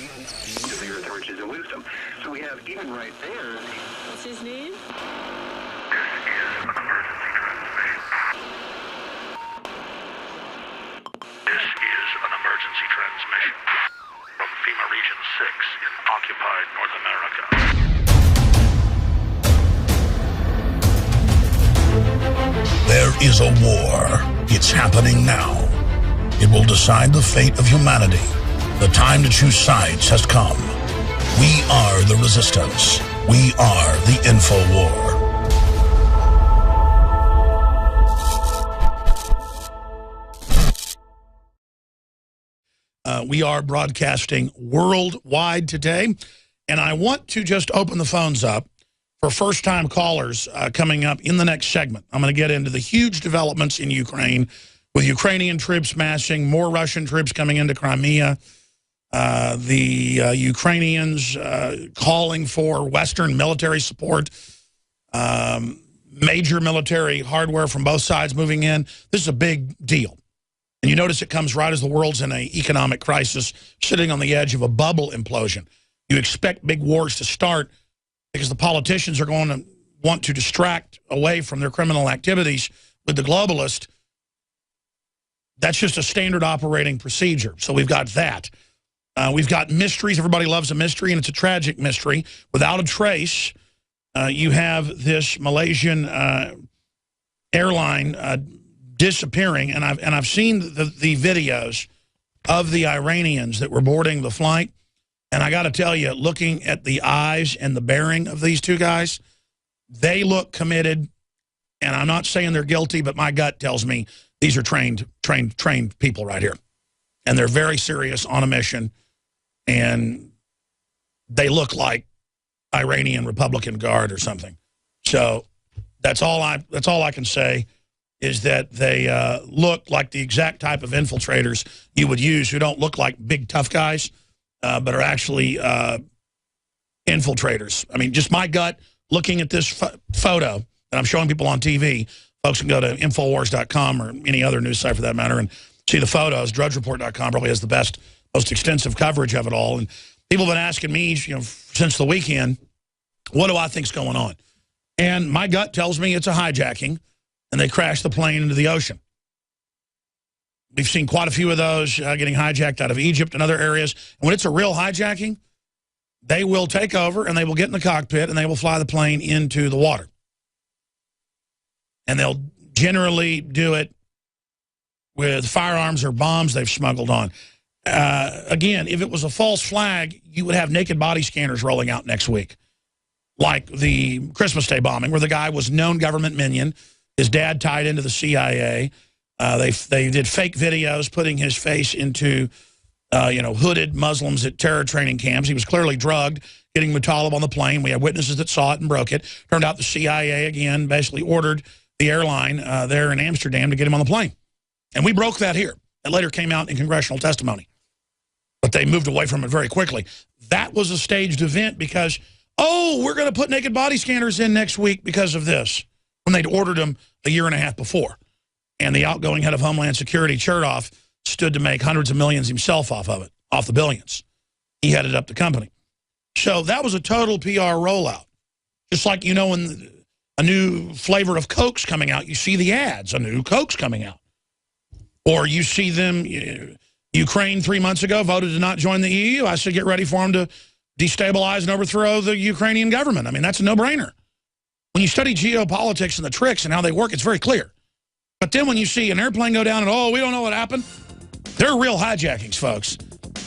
to the earth, riches, and wisdom. So we have, even right there... What's his name? This is an emergency transmission from FEMA Region 6 in occupied North America. There is a war. It's happening now. It will decide the fate of humanity. The time to choose sides has come. We are the resistance. We are the info war. We are broadcasting worldwide today, and I want to just open the phones up for first-time callers coming up in the next segment. I'm going to get into the huge developments in Ukraine, with Ukrainian troops massing, more Russian troops coming into Crimea, the Ukrainians calling for Western military support, major military hardware from both sides moving in. This is a big deal. And you notice it comes right as the world's in an economic crisis, sitting on the edge of a bubble implosion. You expect big wars to start because the politicians are going to want to distract away from their criminal activities with the globalist. That's just a standard operating procedure. So we've got that. We've got mysteries. Everybody loves a mystery, and it's a tragic mystery. Without a trace, you have this Malaysian airline disappearing, and I've seen the videos of the Iranians that were boarding the flight, and I got to tell you, looking at the eyes and the bearing of these two guys, they look committed, and I'm not saying they're guilty, but my gut tells me these are trained people right here, and they're very serious on a mission, and they look like Iranian Republican Guard or something. So that's all I can say, is that they look like the exact type of infiltrators you would use, who don't look like big tough guys, but are actually infiltrators. I mean, just my gut looking at this photo that I'm showing people on TV. Folks can go to Infowars.com or any other news site for that matter and see the photos. DrudgeReport.com probably has the best, most extensive coverage of it all. And people have been asking me, since the weekend, what do I think's going on? And my gut tells me it's a hijacking, and they crashed the plane into the ocean. We've seen quite a few of those getting hijacked out of Egypt and other areas. And when it's a real hijacking, they will take over, and they will get in the cockpit, and they will fly the plane into the water. And they'll generally do it with firearms or bombs they've smuggled on. Again, if it was a false flag, you would have naked body scanners rolling out next week, like the Christmas Day bombing, where the guy was known government minion. His dad tied into the CIA. They did fake videos putting his face into, hooded Muslims at terror training camps. He was clearly drugged, getting Muttalib on the plane. We had witnesses that saw it and broke it. Turned out the CIA, again, basically ordered the airline there in Amsterdam to get him on the plane. And we broke that here. It later came out in congressional testimony. But they moved away from it very quickly. That was a staged event because, we're going to put naked body scanners in next week because of this, when they'd ordered them a year and a half before. And the outgoing head of Homeland Security, Chertoff, stood to make hundreds of millions himself off of it, off the billions. He headed up the company. So that was a total PR rollout. Just like, when a new flavor of Coke's coming out, you see the ads, a new Coke's coming out. Or you see them, Ukraine 3 months ago voted to not join the EU. I said get ready for them to destabilize and overthrow the Ukrainian government. I mean, that's a no-brainer. When you study geopolitics and the tricks and how they work, it's very clear. But then when you see an airplane go down and, we don't know what happened, they're real hijackings, folks.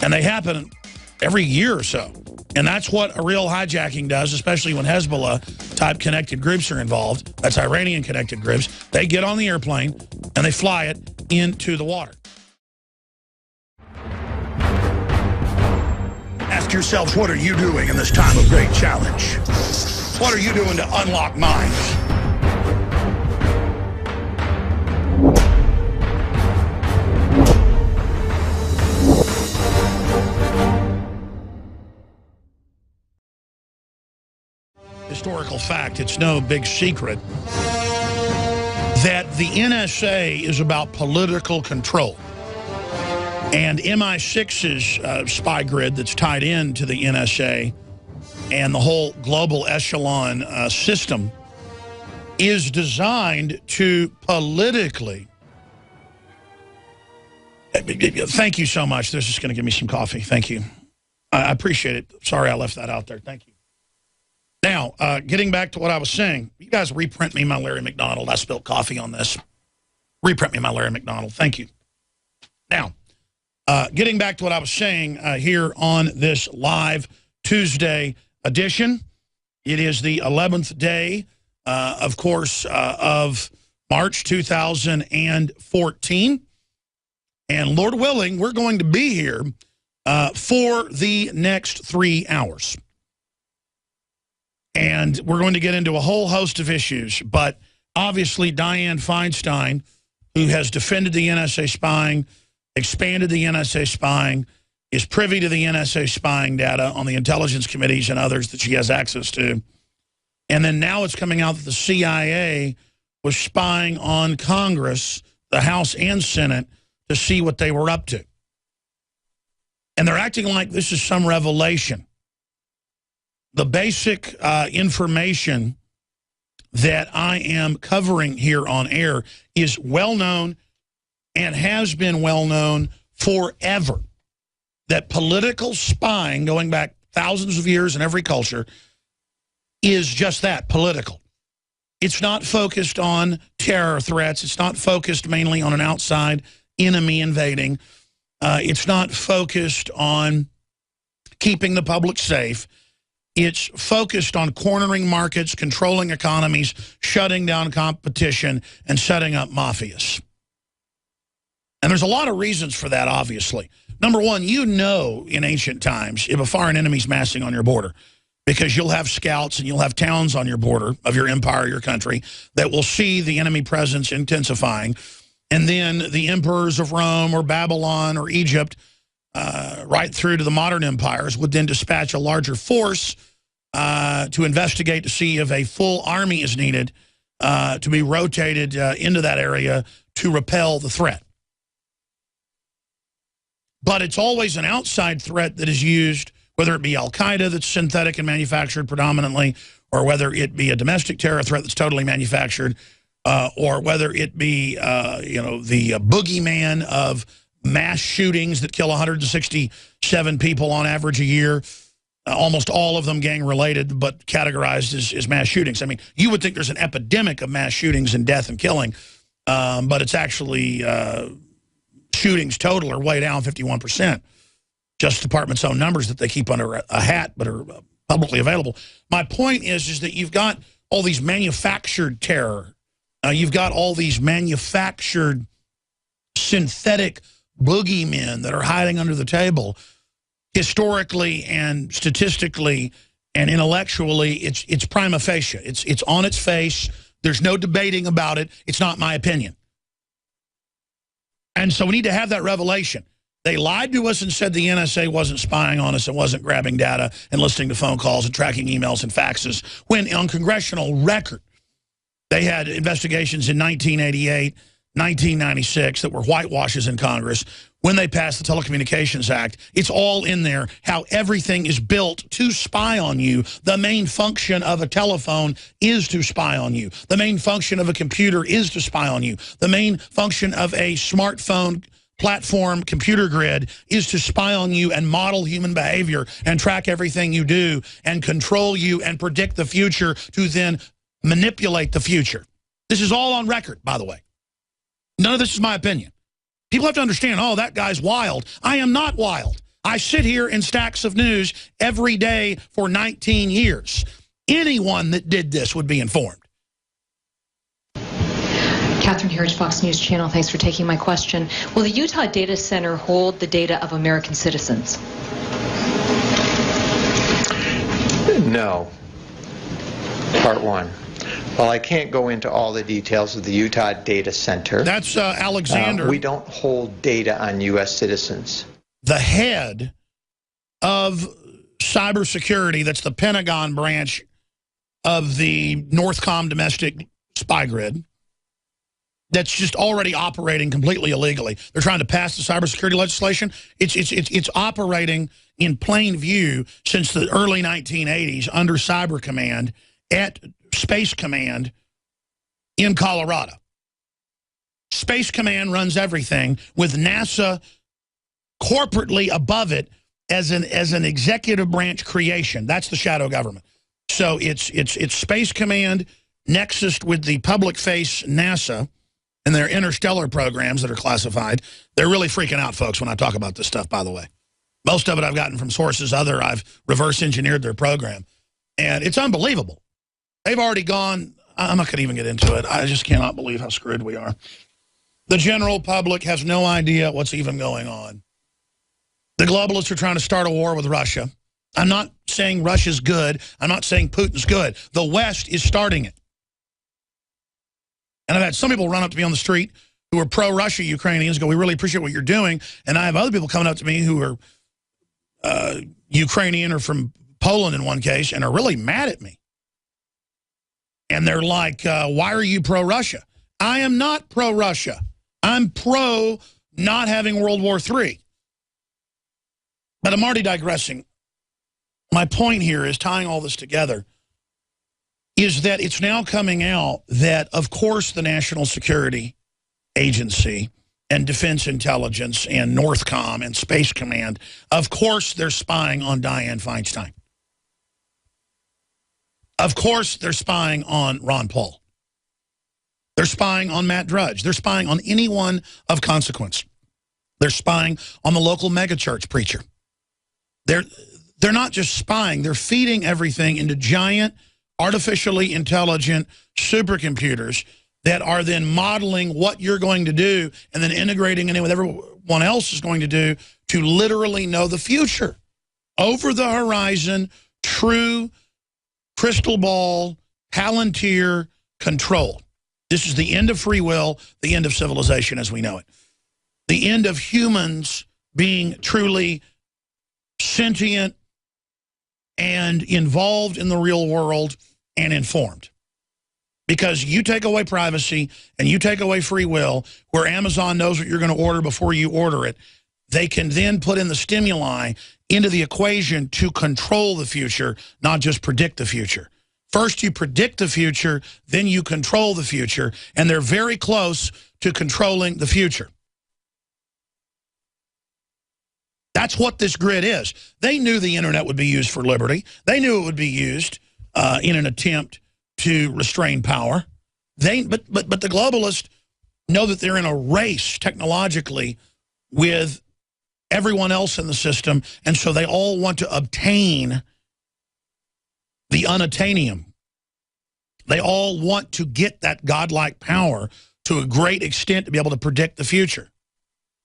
And they happen every year or so. And that's what a real hijacking does, especially when Hezbollah-type connected groups are involved. That's Iranian-connected groups. They get on the airplane, and they fly it into the water. Ask yourselves, what are you doing in this time of great challenge? What are you doing to unlock minds? Historical fact, it's no big secret that the NSA is about political control. And MI6's spy grid that's tied into the NSA and the whole global echelon system is designed to politically... Thank you so much. This is going to give me some coffee. Thank you. I appreciate it. Sorry I left that out there. Thank you. Now, getting back to what I was saying, you guys reprint me my Larry McDonald. I spilled coffee on this. Reprint me my Larry McDonald. Thank you. Now, getting back to what I was saying here on this live Tuesday edition, it is the 11th day, of course, of March 2014. And Lord willing, we're going to be here for the next 3 hours. And we're going to get into a whole host of issues. But obviously, Dianne Feinstein, who has defended the NSA spying, expanded the NSA spying, is privy to the NSA spying data on the intelligence committees and others that she has access to. And then now it's coming out that the CIA was spying on Congress, the House and Senate, to see what they were up to. And they're acting like this is some revelation. The basic information that I am covering here on air is well known and has been well known forever. That political spying, going back thousands of years in every culture, is just that, political. It's not focused on terror threats. It's not focused mainly on an outside enemy invading. It's not focused on keeping the public safe. It's focused on cornering markets, controlling economies, shutting down competition, and setting up mafias. And there's a lot of reasons for that, obviously. Number one, you know in ancient times if a foreign enemy's massing on your border, because you'll have scouts and you'll have towns on your border of your empire, your country, that will see the enemy presence intensifying. And then the emperors of Rome or Babylon or Egypt, right through to the modern empires, would then dispatch a larger force to investigate to see if a full army is needed to be rotated into that area to repel the threat. But it's always an outside threat that is used, whether it be Al-Qaeda that's synthetic and manufactured predominantly, or whether it be a domestic terror threat that's totally manufactured, or whether it be, the boogeyman of mass shootings that kill 167 people on average a year, almost all of them gang-related, but categorized as mass shootings. I mean, you would think there's an epidemic of mass shootings and death and killing, but it's actually shootings total are way down 51%. Justice Department's own numbers that they keep under a hat but are publicly available. My point is that you've got all these manufactured terror. You've got all these manufactured synthetic boogeymen that are hiding under the table. Historically and statistically and intellectually, it's prima facie. It's on its face. There's no debating about it. It's not my opinion. And so we need to have that revelation. They lied to us and said the NSA wasn't spying on us and wasn't grabbing data and listening to phone calls and tracking emails and faxes, when on congressional record, they had investigations in 1988, 1996 that were whitewashes in Congress. When they passed the Telecommunications Act, it's all in there, how everything is built to spy on you. The main function of a telephone is to spy on you. The main function of a computer is to spy on you. The main function of a smartphone platform computer grid is to spy on you and model human behavior and track everything you do and control you and predict the future to then manipulate the future. This is all on record, by the way. None of this is my opinion. People have to understand, oh, that guy's wild. I am not wild. I sit here in stacks of news every day for 19 years. Anyone that did this would be informed. Catherine Herridge, Fox News Channel. Thanks for taking my question. Will the Utah Data Center hold the data of American citizens? No. Part one. Well, I can't go into all the details of the Utah Data Center. That's Alexander. We don't hold data on U.S. citizens. The head of cybersecurity, that's the Pentagon branch of the Northcom domestic spy grid, that's just already operating completely illegally. They're trying to pass the cybersecurity legislation. It's operating in plain view since the early 1980s under Cyber Command at Space Command in Colorado. Space Command runs everything with NASA corporately above it as an executive branch creation. That's the shadow government. So it's Space Command nexus with the public face NASA and their interstellar programs that are classified. They're really freaking out, folks, when I talk about this stuff, by the way. Most of it I've gotten from sources I've reverse engineered their program. And it's unbelievable. They've already gone, I'm not going to even get into it. I just cannot believe how screwed we are. The general public has no idea what's even going on. The globalists are trying to start a war with Russia. I'm not saying Russia's good. I'm not saying Putin's good. The West is starting it. And I've had some people run up to me on the street who are pro-Russia Ukrainians, go, we really appreciate what you're doing. And I have other people coming up to me who are Ukrainian or from Poland in one case and are really mad at me. And they're like, why are you pro-Russia? I am not pro-Russia. I'm pro not having World War III. But I'm already digressing. My point here is tying all this together is that it's now coming out that, of course, the National Security Agency and Defense Intelligence and Northcom and Space Command, of course, they're spying on Dianne Feinstein. Of course, they're spying on Ron Paul. They're spying on Matt Drudge. They're spying on anyone of consequence. They're spying on the local megachurch preacher. They're not just spying. They're feeding everything into giant, artificially intelligent supercomputers that are then modeling what you're going to do and then integrating it with everyone else is going to do to literally know the future. Over the horizon, true crystal ball, Palantir control. This is the end of free will, the end of civilization as we know it. The end of humans being truly sentient and involved in the real world and informed. Because you take away privacy and you take away free will, where Amazon knows what you're going to order before you order it, they can then put in the stimuli into the equation to control the future, not just predict the future. First you predict the future, then you control the future, and they're very close to controlling the future. That's what this grid is. They knew the internet would be used for liberty. They knew it would be used in an attempt to restrain power. But the globalists know that they're in a race technologically with everyone else in the system, and so they all want to obtain the unattainium. They all want to get that godlike power to a great extent to be able to predict the future.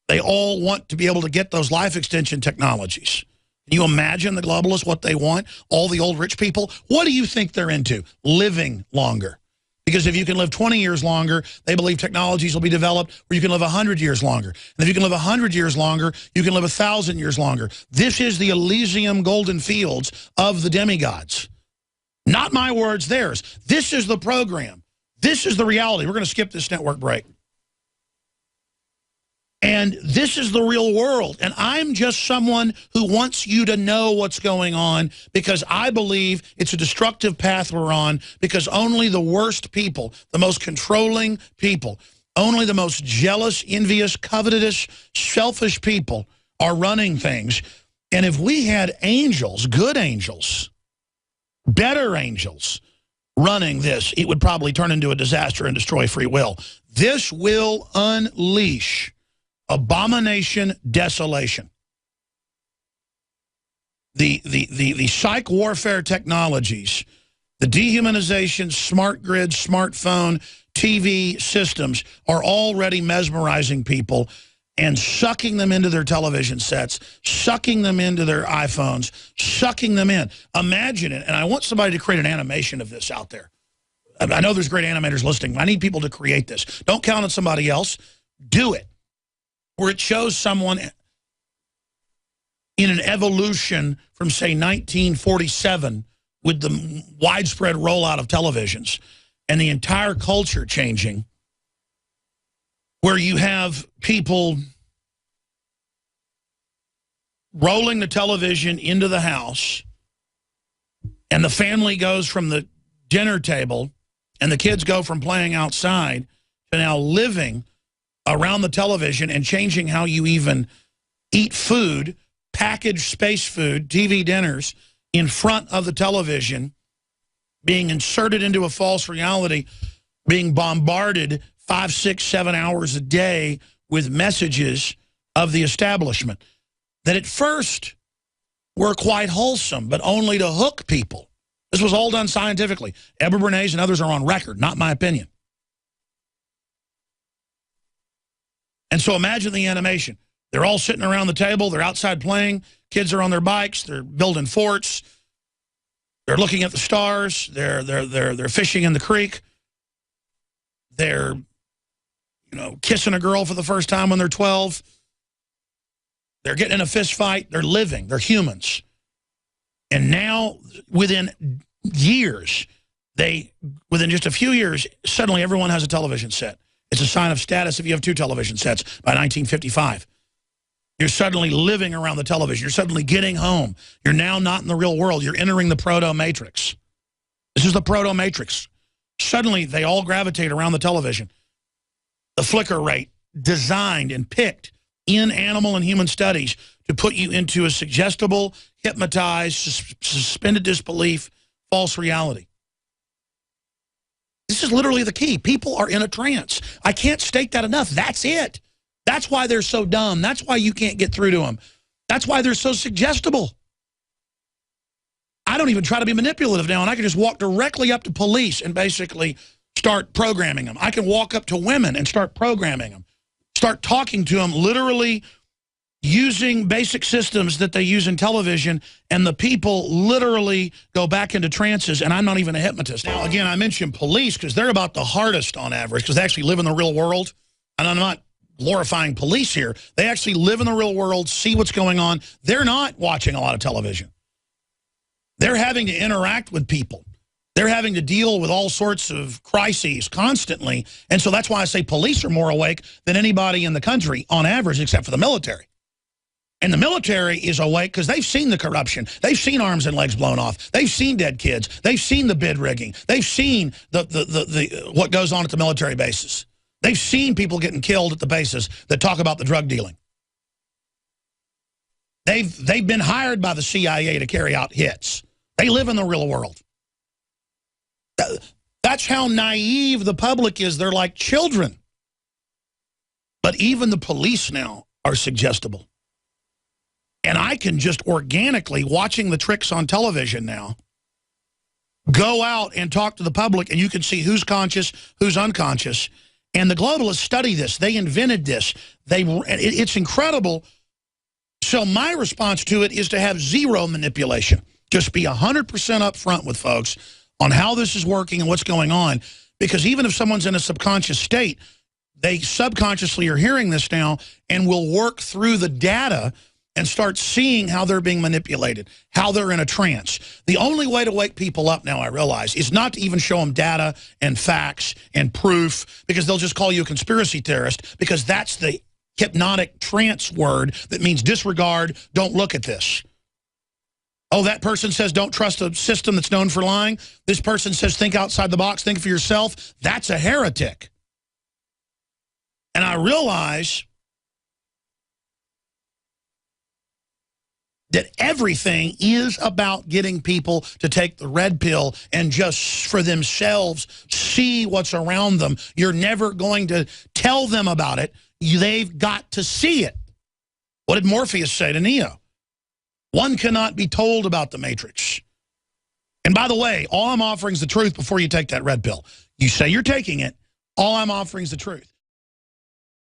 They all want to be able to get those life extension technologies. Can you imagine the globalists, what they want? All the old rich people, what do you think they're into? Living longer. Because if you can live 20 years longer, they believe technologies will be developed where you can live 100 years longer. And if you can live 100 years longer, you can live 1,000 years longer. This is the Elysium golden fields of the demigods. Not my words, theirs. This is the program. This is the reality. We're going to skip this network break. And this is the real world. And I'm just someone who wants you to know what's going on because I believe it's a destructive path we're on because only the worst people, the most controlling people, only the most jealous, envious, covetous, selfish people are running things. And if we had angels, good angels, better angels running this, it would probably turn into a disaster and destroy free will. This will unleash abomination, desolation. The psych warfare technologies, the dehumanization, smart grid, smartphone, TV systems are already mesmerizing people and sucking them into their television sets, sucking them into their iPhones, sucking them in. Imagine it. And I want somebody to create an animation of this out there. I know there's great animators listening. I need people to create this. Don't count on somebody else. Do it. Where it shows someone in an evolution from, say, 1947 with the widespread rollout of televisions and the entire culture changing where you have people rolling the television into the house, and the family goes from the dinner table, and the kids go from playing outside to now living around the television and changing how you even eat food, packaged space food, TV dinners, in front of the television, being inserted into a false reality, being bombarded 5, 6, 7 hours a day with messages of the establishment that at first were quite wholesome, but only to hook people. This was all done scientifically. Edward Bernays and others are on record, not my opinion. And so imagine the animation. They're all sitting around the table. They're outside playing. Kids are on their bikes. They're building forts. They're looking at the stars. They're fishing in the creek. They're, kissing a girl for the first time when they're 12. They're getting in a fist fight. They're living. They're humans. And now, within years, within just a few years, suddenly everyone has a television set. It's a sign of status if you have 2 television sets by 1955. You're suddenly living around the television. You're suddenly getting home. You're now not in the real world. You're entering the proto-matrix. This is the proto-matrix. Suddenly, they all gravitate around the television. The flicker rate designed and picked in animal and human studies to put you into a suggestible, hypnotized, suspended disbelief, false reality. This is literally the key. People are in a trance. I can't state that enough. That's it. That's why they're so dumb. That's why you can't get through to them. That's why they're so suggestible. I don't even try to be manipulative now, and I can just walk directly up to police and basically start programming them. I can walk up to women and start programming them. Start talking to them, literally using basic systems that they use in television, and the people literally go back into trances, and I'm not even a hypnotist. Now, again, I mentioned police because they're about the hardest on average because they actually live in the real world, and I'm not glorifying police here. They actually live in the real world, see what's going on. They're not watching a lot of television. They're having to interact with people. They're having to deal with all sorts of crises constantly, and so that's why I say police are more awake than anybody in the country on average, except for the military. And the military is awake because they've seen the corruption. They've seen arms and legs blown off. They've seen dead kids. They've seen the bid rigging. They've seen what goes on at the military bases. They've seen people getting killed at the bases that talk about the drug dealing. They've been hired by the CIA to carry out hits. They live in the real world. That's how naive the public is. They're like children. But even the police now are suggestible. And I can just organically, watching the tricks on television now, go out and talk to the public, and you can see who's conscious, who's unconscious. And the globalists study this. They invented this. It's incredible. So my response to it is to have zero manipulation. Just be 100% upfront with folks on how this is working and what's going on. Because even if someone's in a subconscious state, they subconsciously are hearing this now and will work through the data and start seeing how they're being manipulated, how they're in a trance. The only way to wake people up now, I realize, is not to even show them data and facts and proof, because they'll just call you a conspiracy theorist, because that's the hypnotic trance word that means disregard, don't look at this. Oh, that person says don't trust a system that's known for lying. This person says think outside the box, think for yourself. That's a heretic. And I realize that everything is about getting people to take the red pill and just for themselves see what's around them. You're never going to tell them about it. They've got to see it. What did Morpheus say to Neo? One cannot be told about the Matrix. And by the way, all I'm offering is the truth before you take that red pill. You say you're taking it. All I'm offering is the truth.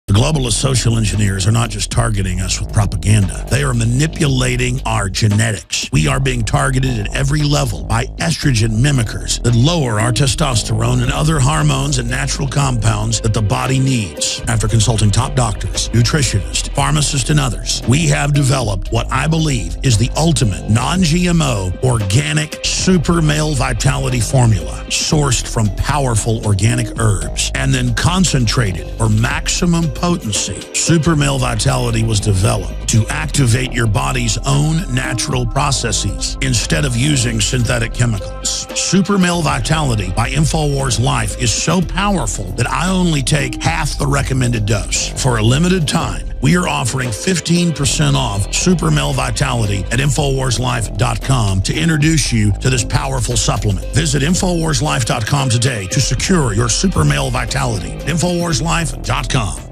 The globalist social engineers are not just targeting us with propaganda. They are manipulating our genetics. We are being targeted at every level by estrogen mimickers that lower our testosterone and other hormones and natural compounds that the body needs. After consulting top doctors, nutritionists, pharmacists, and others, we have developed what I believe is the ultimate non-GMO organic super male vitality formula sourced from powerful organic herbs and then concentrated for maximum potency. Super Male Vitality was developed to activate your body's own natural processes instead of using synthetic chemicals. Super Male Vitality by InfoWars Life is so powerful that I only take half the recommended dose. For a limited time, we are offering 15% off Super Male Vitality at InfoWarsLife.com to introduce you to this powerful supplement. Visit InfoWarsLife.com today to secure your Super Male Vitality. InfoWarsLife.com.